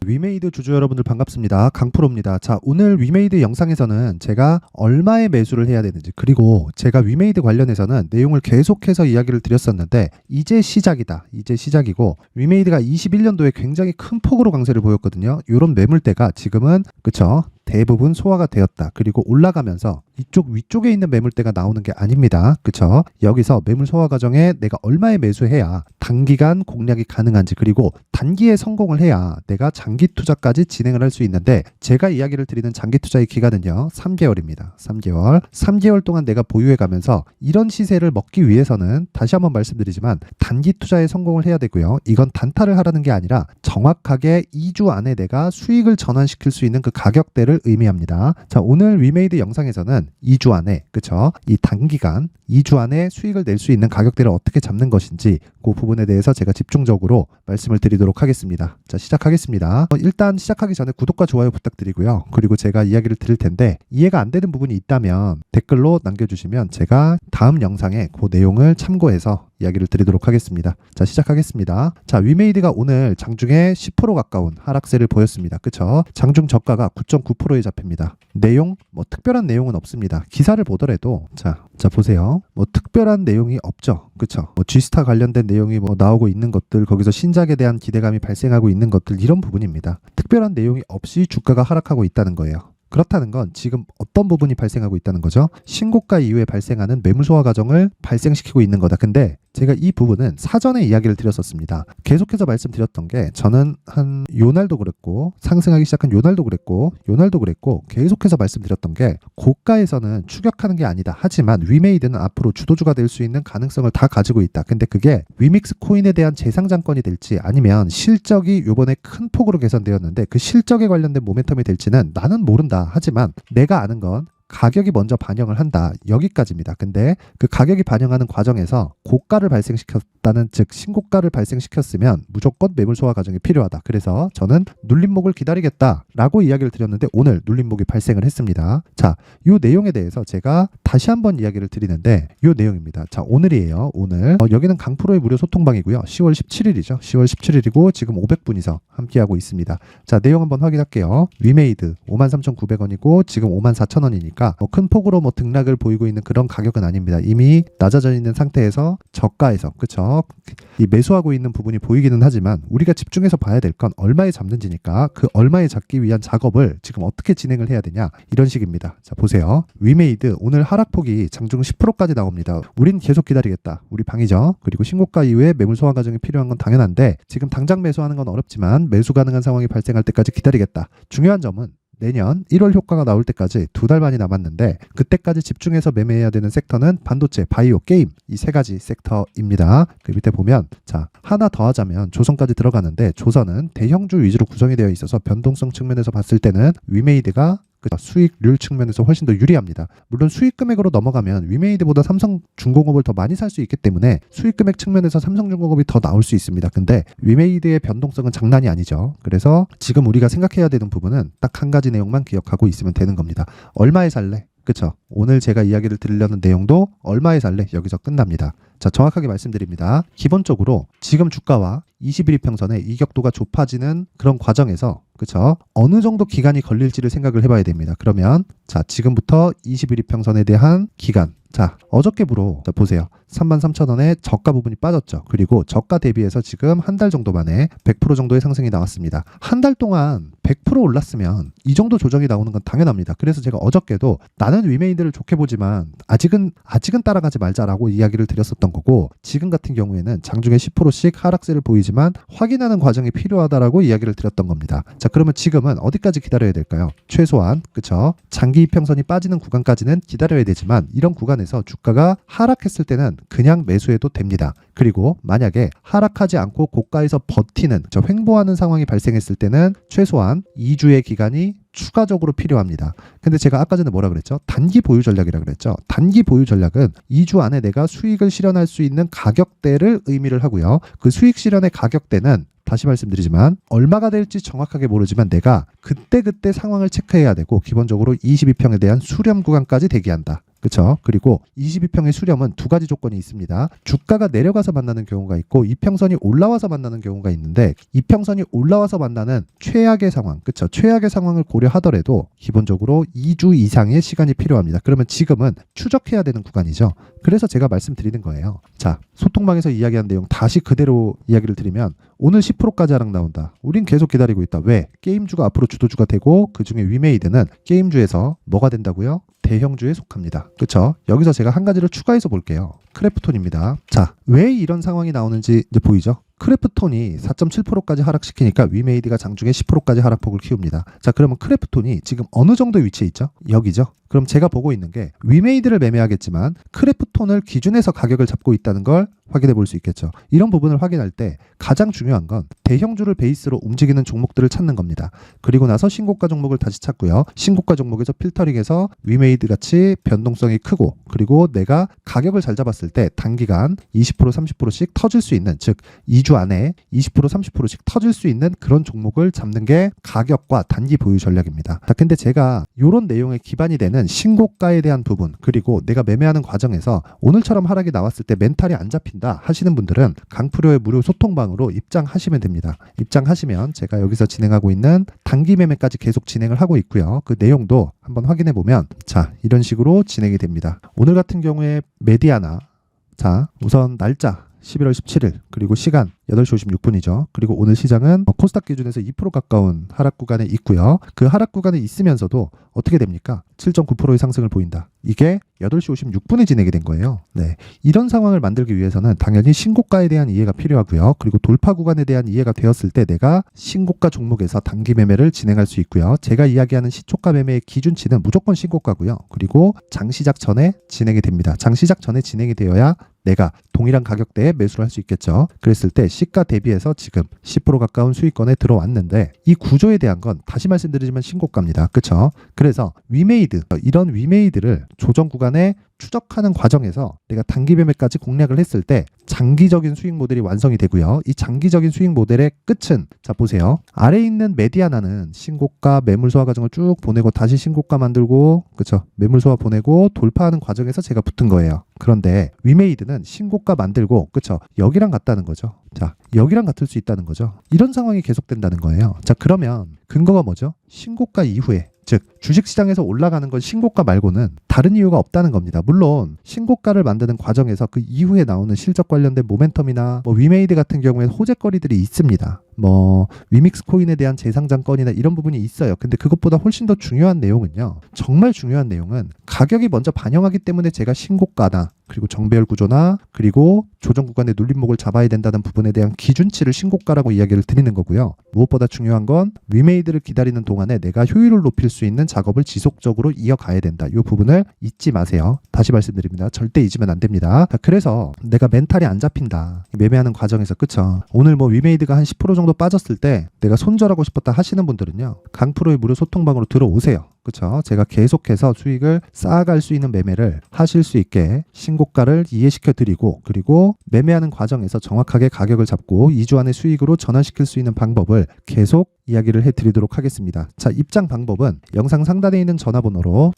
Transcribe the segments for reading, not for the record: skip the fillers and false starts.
위메이드 주주 여러분들 반갑습니다. 강프로입니다. 자, 오늘 위메이드 영상에서는 제가 얼마에 매수를 해야 되는지, 그리고 제가 위메이드 관련해서는 내용을 계속해서 이야기를 드렸었는데 이제 시작이다. 이제 시작이고, 위메이드가 21년도에 굉장히 큰 폭으로 강세를 보였거든요. 이런 매물대가 지금은 그쵸? 대부분 소화가 되었다. 그리고 올라가면서 이쪽 위쪽에 있는 매물대가 나오는 게 아닙니다. 그쵸? 여기서 매물 소화 과정에 내가 얼마에 매수해야 단기간 공략이 가능한지, 그리고 단기에 성공을 해야 내가 장기 투자까지 진행을 할 수 있는데, 제가 이야기를 드리는 장기 투자의 기간은요 3개월입니다. 3개월 동안 내가 보유해 가면서 이런 시세를 먹기 위해서는 다시 한번 말씀드리지만 단기 투자에 성공을 해야 되고요. 이건 단타를 하라는 게 아니라 정확하게 2주 안에 내가 수익을 전환시킬 수 있는 그 가격대를 의미합니다. 자, 오늘 위메이드 영상에서는 2주 안에, 그쵸? 이 단기간 2주 안에 수익을 낼 수 있는 가격대를 어떻게 잡는 것인지 그 부분에 대해서 제가 집중적으로 말씀을 드리도록 하겠습니다. 자, 시작하겠습니다. 일단 시작하기 전에 구독과 좋아요 부탁드리고요. 그리고 제가 이야기를 드릴 텐데 이해가 안 되는 부분이 있다면 댓글로 남겨주시면 제가 다음 영상에 그 내용을 참고해서 이야기를 드리도록 하겠습니다. 자, 시작하겠습니다. 자, 위메이드가 오늘 장중에 10% 가까운 하락세를 보였습니다. 그쵸? 장중 저가가 9.9%에 잡힙니다. 내용 뭐 특별한 내용은 없습니다. 기사를 보더라도 자 보세요. 뭐 특별한 내용이 없죠. 그쵸? 뭐 G스타 관련된 내용이 뭐 나오고 있는 것들, 거기서 신작에 대한 기대감이 발생하고 있는 것들, 이런 부분입니다. 특별한 내용이 없이 주가가 하락하고 있다는 거예요. 그렇다는 건 지금 어떤 부분이 발생하고 있다는 거죠? 신고가 이후에 발생하는 매물 소화 과정을 발생시키고 있는 거다. 근데 제가 이 부분은 사전에 이야기를 드렸었습니다. 계속해서 말씀드렸던 게, 저는 한 요날도 그랬고, 상승하기 시작한 요날도 그랬고 계속해서 말씀드렸던 게, 고가에서는 추격하는 게 아니다. 하지만 위메이드는 앞으로 주도주가 될 수 있는 가능성을 다 가지고 있다. 근데 그게 위믹스 코인에 대한 재상장권이 될지, 아니면 실적이 요번에 큰 폭으로 개선되었는데 그 실적에 관련된 모멘텀이 될지는 나는 모른다. 하지만 내가 아는 건 가격이 먼저 반영을 한다. 여기까지입니다. 근데 그 가격이 반영하는 과정에서 고가를 발생시켰다는, 즉 신고가를 발생시켰으면 무조건 매물 소화 과정이 필요하다. 그래서 저는 눌림목을 기다리겠다라고 이야기를 드렸는데 오늘 눌림목이 발생을 했습니다. 자, 이 내용에 대해서 제가 다시 한번 이야기를 드리는데 이 내용입니다. 자, 오늘이에요. 오늘 여기는 강프로의 무료 소통방이고요. 10월 17일이죠. 10월 17일이고 지금 500분이서 함께하고 있습니다. 자, 내용 한번 확인할게요. 위메이드 53,900원이고 지금 54,000원이니까 큰 폭으로 등락을 보이고 있는 그런 가격은 아닙니다. 이미 낮아져 있는 상태에서 저가에서, 그쵸? 이 매수하고 있는 부분이 보이기는 하지만 우리가 집중해서 봐야 될 건 얼마에 잡는지니까, 그 얼마에 잡기 위한 작업을 지금 어떻게 진행을 해야 되냐, 이런 식입니다. 자, 보세요. 위메이드 오늘 하락폭이 장중 10%까지 나옵니다. 우린 계속 기다리겠다. 우리 방이죠. 그리고 신고가 이후에 매물 소화 과정이 필요한 건 당연한데 지금 당장 매수하는 건 어렵지만 매수 가능한 상황이 발생할 때까지 기다리겠다. 중요한 점은 내년 1월 효과가 나올 때까지 2달 반이 남았는데 그때까지 집중해서 매매해야 되는 섹터는 반도체, 바이오, 게임, 이 세 가지 섹터입니다. 그 밑에 보면 자, 하나 더 하자면 조선까지 들어가는데, 조선은 대형주 위주로 구성이 되어 있어서 변동성 측면에서 봤을 때는 위메이드가 수익률 측면에서 훨씬 더 유리합니다. 물론 수익 금액으로 넘어가면 위메이드보다 삼성중공업을 더 많이 살 수 있기 때문에 수익 금액 측면에서 삼성중공업이 더 나올 수 있습니다. 근데 위메이드의 변동성은 장난이 아니죠. 그래서 지금 우리가 생각해야 되는 부분은 딱 한 가지 내용만 기억하고 있으면 되는 겁니다. 얼마에 살래? 그쵸? 오늘 제가 이야기를 드리려는 내용도 얼마에 살래? 여기서 끝납니다. 자, 정확하게 말씀드립니다. 기본적으로 지금 주가와 21이평선의 이격도가 좁아지는 그런 과정에서, 그쵸? 어느 정도 기간이 걸릴지를 생각을 해봐야 됩니다. 그러면 자, 지금부터 21이평선에 대한 기간, 자, 어저께부로 자, 보세요. 33,000원에 저가 부분이 빠졌죠. 그리고 저가 대비해서 지금 한 달 정도 만에 100% 정도의 상승이 나왔습니다. 한 달 동안 100% 올랐으면 이 정도 조정이 나오는 건 당연합니다. 그래서 제가 어저께도 나는 위메이드를 좋게 보지만 아직은 따라가지 말자라고 이야기를 드렸었던 거고, 지금 같은 경우에는 장중에 10%씩 하락세를 보이지만 확인하는 과정이 필요하다라고 이야기를 드렸던 겁니다. 자, 그러면 지금은 어디까지 기다려야 될까요? 최소한, 그쵸? 장기 이평선이 빠지는 구간까지는 기다려야 되지만 이런 구간에서 주가가 하락했을 때는 그냥 매수해도 됩니다. 그리고 만약에 하락하지 않고 고가에서 버티는, 횡보하는 상황이 발생했을 때는 최소한 2주의 기간이 추가적으로 필요합니다. 근데 제가 아까 전에 뭐라 그랬죠? 단기 보유 전략이라 그랬죠. 단기 보유 전략은 2주 안에 내가 수익을 실현할 수 있는 가격대를 의미를 하고요. 그 수익 실현의 가격대는 다시 말씀드리지만 얼마가 될지 정확하게 모르지만 내가 그때그때 상황을 체크해야 되고, 기본적으로 22평에 대한 수렴 구간까지 대기한다. 그쵸? 그리고 22평의 수렴은 두 가지 조건이 있습니다. 주가가 내려가서 만나는 경우가 있고 이평선이 올라와서 만나는 경우가 있는데 이평선이 올라와서 만나는 최악의 상황, 그쵸? 최악의 상황을 고려하더라도 기본적으로 2주 이상의 시간이 필요합니다. 그러면 지금은 추적해야 되는 구간이죠. 그래서 제가 말씀드리는 거예요. 자, 소통방에서 이야기한 내용 다시 그대로 이야기를 드리면 오늘 10%까지 하락 나온다. 우린 계속 기다리고 있다. 왜? 게임주가 앞으로 주도주가 되고 그중에 위메이드는 게임주에서 뭐가 된다고요? 대형주에 속합니다. 그쵸? 여기서 제가 한 가지를 추가해서 볼게요. 크래프톤입니다. 자, 왜 이런 상황이 나오는지 이제 보이죠? 크래프톤이 4.7%까지 하락시키니까 위메이드가 장중에 10%까지 하락폭을 키웁니다. 자, 그러면 크래프톤이 지금 어느 정도 위치에 있죠? 여기죠? 그럼 제가 보고 있는 게 위메이드를 매매하겠지만 크래프톤을 기준해서 가격을 잡고 있다는 걸 확인해 볼 수 있겠죠. 이런 부분을 확인할 때 가장 중요한 건 대형주를 베이스로 움직이는 종목들을 찾는 겁니다. 그리고 나서 신고가 종목을 다시 찾고요. 신고가 종목에서 필터링해서 위메이드 같이 변동성이 크고 그리고 내가 가격을 잘 잡았을 때 단기간 20% 30%씩 터질 수 있는, 즉 2주 안에 20% 30%씩 터질 수 있는 그런 종목을 잡는 게 가격과 단기 보유 전략입니다. 자, 근데 제가 이런 내용에 기반이 되는 신고가에 대한 부분 그리고 내가 매매하는 과정에서 오늘처럼 하락이 나왔을 때 멘탈이 안 잡힌다 하시는 분들은 강프로의 무료 소통방으로 입장하시면 됩니다. 입장하시면 제가 여기서 진행하고 있는 단기 매매까지 계속 진행을 하고 있고요. 그 내용도 한번 확인해 보면 자, 이런 식으로 진행이 됩니다. 오늘 같은 경우에 메디아나, 자, 우선 날짜 11월 17일 그리고 시간 8시 56분이죠. 그리고 오늘 시장은 코스닥 기준에서 2% 가까운 하락 구간에 있고요. 그 하락 구간에 있으면서도 어떻게 됩니까? 7.9%의 상승을 보인다. 이게 8시 56분에 진행이 된 거예요. 네, 이런 상황을 만들기 위해서는 당연히 신고가에 대한 이해가 필요하고요. 그리고 돌파 구간에 대한 이해가 되었을 때 내가 신고가 종목에서 단기 매매를 진행할 수 있고요. 제가 이야기하는 시초가 매매의 기준치는 무조건 신고가고요. 그리고 장시작 전에 진행이 됩니다. 장시작 전에 진행이 되어야 내가 동일한 가격대에 매수를 할 수 있겠죠. 그랬을 때 시가 대비해서 지금 10% 가까운 수익권에 들어왔는데 이 구조에 대한 건 다시 말씀드리지만 신고가입니다. 그렇죠? 그래서 위메이드, 이런 위메이드를 조정 구간에 추적하는 과정에서 내가 단기 매매까지 공략을 했을 때 장기적인 수익 모델이 완성이 되고요. 이 장기적인 수익 모델의 끝은 자 보세요. 아래에 있는 메디아나는 신고가 매물 소화 과정을 쭉 보내고 다시 신고가 만들고 그쵸? 매물 소화 보내고 돌파하는 과정에서 제가 붙은 거예요. 그런데 위메이드는 신고가 만들고 그쵸? 여기랑 같다는 거죠. 자, 여기랑 같을 수 있다는 거죠. 이런 상황이 계속된다는 거예요. 자, 그러면 근거가 뭐죠? 신고가 이후에 즉 주식시장에서 올라가는 건 신고가 말고는 다른 이유가 없다는 겁니다. 물론 신고가를 만드는 과정에서 그 이후에 나오는 실적 관련된 모멘텀이나 위메이드 같은 경우에는 호재거리들이 있습니다. 위믹스 코인에 대한 재상장 건이나 이런 부분이 있어요. 근데 그것보다 훨씬 더 중요한 내용은요. 정말 중요한 내용은 가격이 먼저 반영하기 때문에 제가 신고가나 그리고 정배열 구조나 그리고 조정 구간의 눌림목을 잡아야 된다는 부분에 대한 기준치를 신고가라고 이야기를 드리는 거고요. 무엇보다 중요한 건 위메이드를 기다리는 동안에 내가 효율을 높일 수 있는 작업을 지속적으로 이어가야 된다. 이 부분을 잊지 마세요. 다시 말씀드립니다. 절대 잊으면 안 됩니다. 그래서 내가 멘탈이 안 잡힌다. 매매하는 과정에서 그쵸? 오늘 위메이드가 한 10% 정도 빠졌을 때 내가 손절하고 싶었다 하시는 분들은요. 강프로의 무료 소통방으로 들어오세요. 그쵸? 제가 계속해서 수익을 쌓아갈 수 있는 매매를 하실 수 있게 신고가를 이해시켜 드리고 그리고 매매하는 과정에서 정확하게 가격을 잡고 2주 안에 수익으로 전환시킬 수 있는 방법을 계속 이야기를 해 드리도록 하겠습니다. 자, 입장 방법은 영상 상단에 있는 전화번호로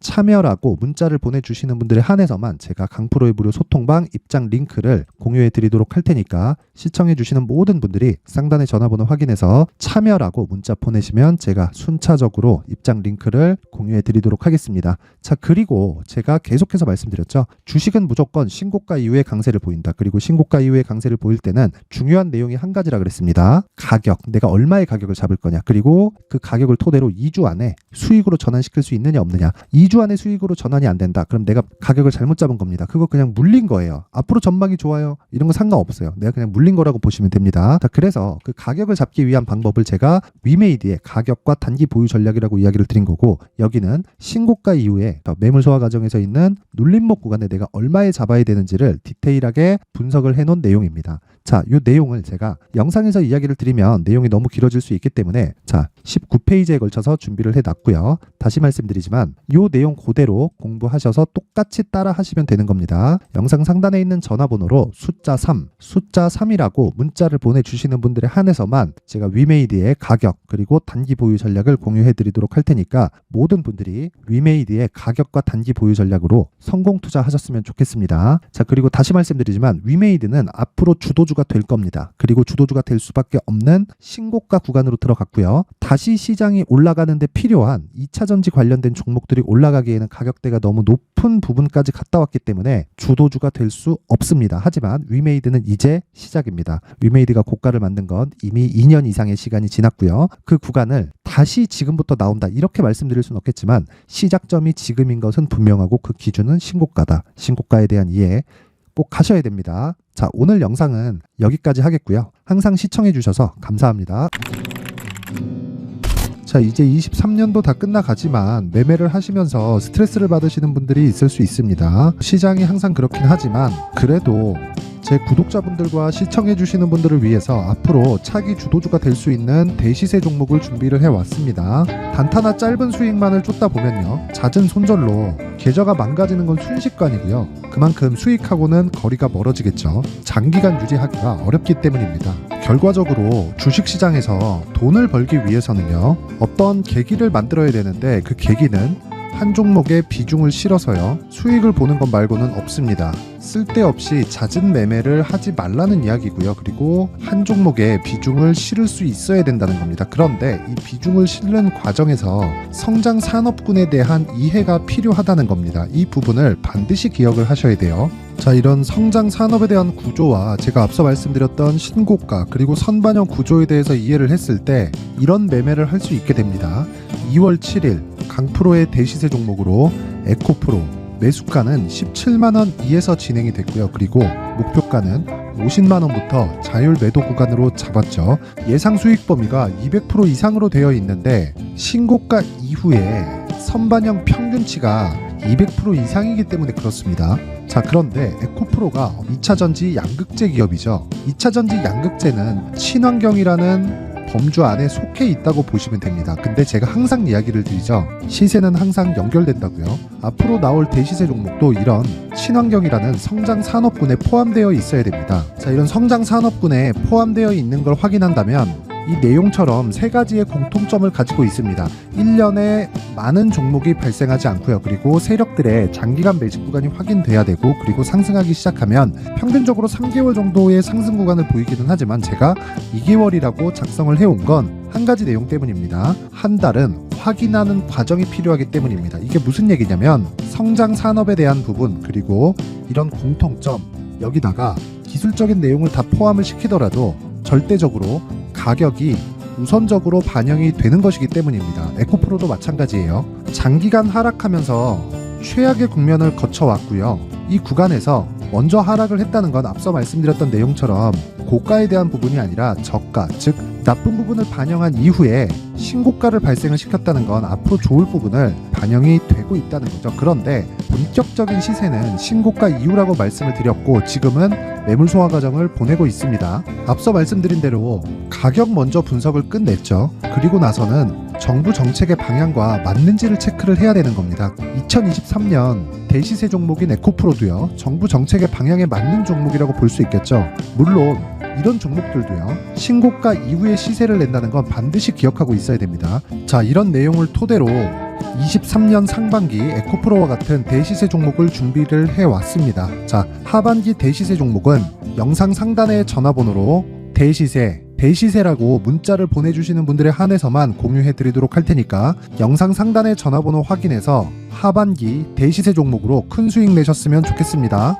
참여라고 문자를 보내주시는 분들에 한해서만 제가 강프로의 무료 소통방 입장 링크를 공유해 드리도록 할 테니까 시청해 주시는 모든 분들이 상단의 전화번호 확인해서 참여라고 문자 보내시면 제가 순차적으로 입장 링크를 공유해 드리도록 하겠습니다. 자, 그리고 제가 계속해서 말씀드렸죠. 주식은 무조건 신고가 이후에 강세를 보인다. 그리고 신고가 이후에 강세를 보일 때는 중요한 내용이 한 가지라 그랬습니다. 가격, 내가 얼마의 가격을 잡을 거냐. 그리고 그 가격을 토대로 2주 안에 수익으로 전환시킬 수 있느냐 없느냐. 2주 안에 수익으로 전환이 안 된다. 그럼 내가 가격을 잘못 잡은 겁니다. 그거 그냥 물린 거예요. 앞으로 전망이 좋아요. 이런 거 상관없어요. 내가 그냥 물린 거라고 보시면 됩니다. 자, 그래서 그 가격을 잡기 위한 방법을 제가 위메이드의 가격과 단기 보유 전략이라고 이야기를 드린 거고 여기는 신고가 이후에 매물 소화 과정에서 있는 눌림목 구간에 내가 얼마에 잡아야 되는지를 디테일하게 분석을 해놓은 내용입니다. 자, 이 내용을 제가 영상에서 이야기를 드리면 내용이 너무 길어질 수 있기 때문에 자, 19페이지에 걸쳐서 준비를 해놨고요. 다시 말씀드리지만 이 내용 그대로 공부하셔서 똑같이 따라 하시면 되는 겁니다. 영상 상단에 있는 전화번호로 숫자 3이라고 문자를 보내주시는 분들에 한해서만 제가 위메이드의 가격 그리고 단기 보유 전략을 공유해 드리도록 할 테니까 모든 분들이 위메이드의 가격과 단기 보유 전략으로 성공 투자하셨으면 좋겠습니다. 자, 그리고 다시 말씀드리지만 위메이드는 앞으로 주도주가 될 겁니다. 그리고 주도주가 될 수밖에 없는 신고가 구간으로 들어갔고요. 다시 시장이 올라가는데 필요한 2차전지 관련된 종목들이 올라가기에는 가격대가 너무 높은 부분까지 갔다 왔기 때문에 주도주가 될 수 없습니다. 하지만 위메이드는 이제 시작입니다. 위메이드가 고가를 만든 건 이미 2년 이상의 시간이 지났고요. 그 구간을 다시 지금부터 나온다 이렇게 말씀드릴 수는 없겠지만 시작점이 지금인 것은 분명하고 그 기준은 신고가다. 신고가에 대한 이해 꼭 하셔야 됩니다. 자, 오늘 영상은 여기까지 하겠고요. 항상 시청해 주셔서 감사합니다. 자, 이제 23년도 다 끝나가지만 매매를 하시면서 스트레스를 받으시는 분들이 있을 수 있습니다. 시장이 항상 그렇긴 하지만 그래도 제 구독자분들과 시청해주시는 분들을 위해서 앞으로 차기 주도주가 될 수 있는 대시세 종목을 준비를 해왔습니다. 단타나 짧은 수익만을 쫓다 보면요, 잦은 손절로 계좌가 망가지는 건 순식간이고요. 그만큼 수익하고는 거리가 멀어지겠죠. 장기간 유지하기가 어렵기 때문입니다. 결과적으로 주식시장에서 돈을 벌기 위해서는요, 어떤 계기를 만들어야 되는데 그 계기는 한 종목에 비중을 실어서요, 수익을 보는 것 말고는 없습니다. 쓸데없이 잦은 매매를 하지 말라는 이야기고요. 그리고 한 종목에 비중을 실을 수 있어야 된다는 겁니다. 그런데 이 비중을 실는 과정에서 성장 산업군에 대한 이해가 필요하다는 겁니다. 이 부분을 반드시 기억을 하셔야 돼요. 자, 이런 성장 산업에 대한 구조와 제가 앞서 말씀드렸던 신고가 그리고 선반영 구조에 대해서 이해를 했을 때 이런 매매를 할 수 있게 됩니다. 2월 7일 강프로의 대시세 종목으로 에코프로 매수가는 17만원 이에서 진행이 됐고요. 그리고 목표가는 50만원부터 자율 매도 구간으로 잡았죠. 예상 수익 범위가 200% 이상으로 되어 있는데 신고가 이후에 선반영 평균치가 200% 이상이기 때문에 그렇습니다. 자, 그런데 에코프로가 2차전지 양극재 기업이죠. 2차전지 양극재는 친환경이라는 범주 안에 속해 있다고 보시면 됩니다. 근데 제가 항상 이야기를 드리죠. 시세는 항상 연결된다고요. 앞으로 나올 대시세 종목도 이런 친환경이라는 성장 산업군에 포함되어 있어야 됩니다. 자, 이런 성장 산업군에 포함되어 있는 걸 확인한다면 이 내용처럼 세 가지의 공통점을 가지고 있습니다. 1년에 많은 종목이 발생하지 않고요. 그리고 세력들의 장기간 매집 구간이 확인돼야 되고, 그리고 상승하기 시작하면 평균적으로 3개월 정도의 상승 구간을 보이기는 하지만 제가 2개월이라고 작성을 해온 건 한 가지 내용 때문입니다. 한 달은 확인하는 과정이 필요하기 때문입니다. 이게 무슨 얘기냐면 성장 산업에 대한 부분 그리고 이런 공통점, 여기다가 기술적인 내용을 다 포함을 시키더라도 절대적으로 가격이 우선적으로 반영이 되는 것이기 때문입니다. 에코프로도 마찬가지예요. 장기간 하락하면서 최악의 국면을 거쳐왔고요. 이 구간에서 먼저 하락을 했다는 건 앞서 말씀드렸던 내용처럼 고가에 대한 부분이 아니라 저가, 즉 나쁜 부분을 반영한 이후에 신고가를 발생을 시켰다는 건 앞으로 좋을 부분을 반영이 되고 있다는 거죠. 그런데 본격적인 시세는 신고가 이후라고 말씀을 드렸고 지금은 매물 소화 과정을 보내고 있습니다. 앞서 말씀드린 대로 가격 먼저 분석을 끝냈죠. 그리고 나서는 정부 정책의 방향과 맞는지를 체크를 해야 되는 겁니다. 2023년 대시세 종목인 에코프로도요, 정부 정책의 방향에 맞는 종목이라고 볼 수 있겠죠. 물론 이런 종목들도요, 신고가 이후에 시세를 낸다는 건 반드시 기억하고 있어야 됩니다. 자, 이런 내용을 토대로 23년 상반기 에코프로와 같은 대시세 종목을 준비를 해왔습니다. 자, 하반기 대시세 종목은 영상 상단의 전화번호로 대시세라고 문자를 보내주시는 분들에 한해서만 공유해드리도록 할 테니까 영상 상단의 전화번호 확인해서 하반기 대시세 종목으로 큰 수익 내셨으면 좋겠습니다.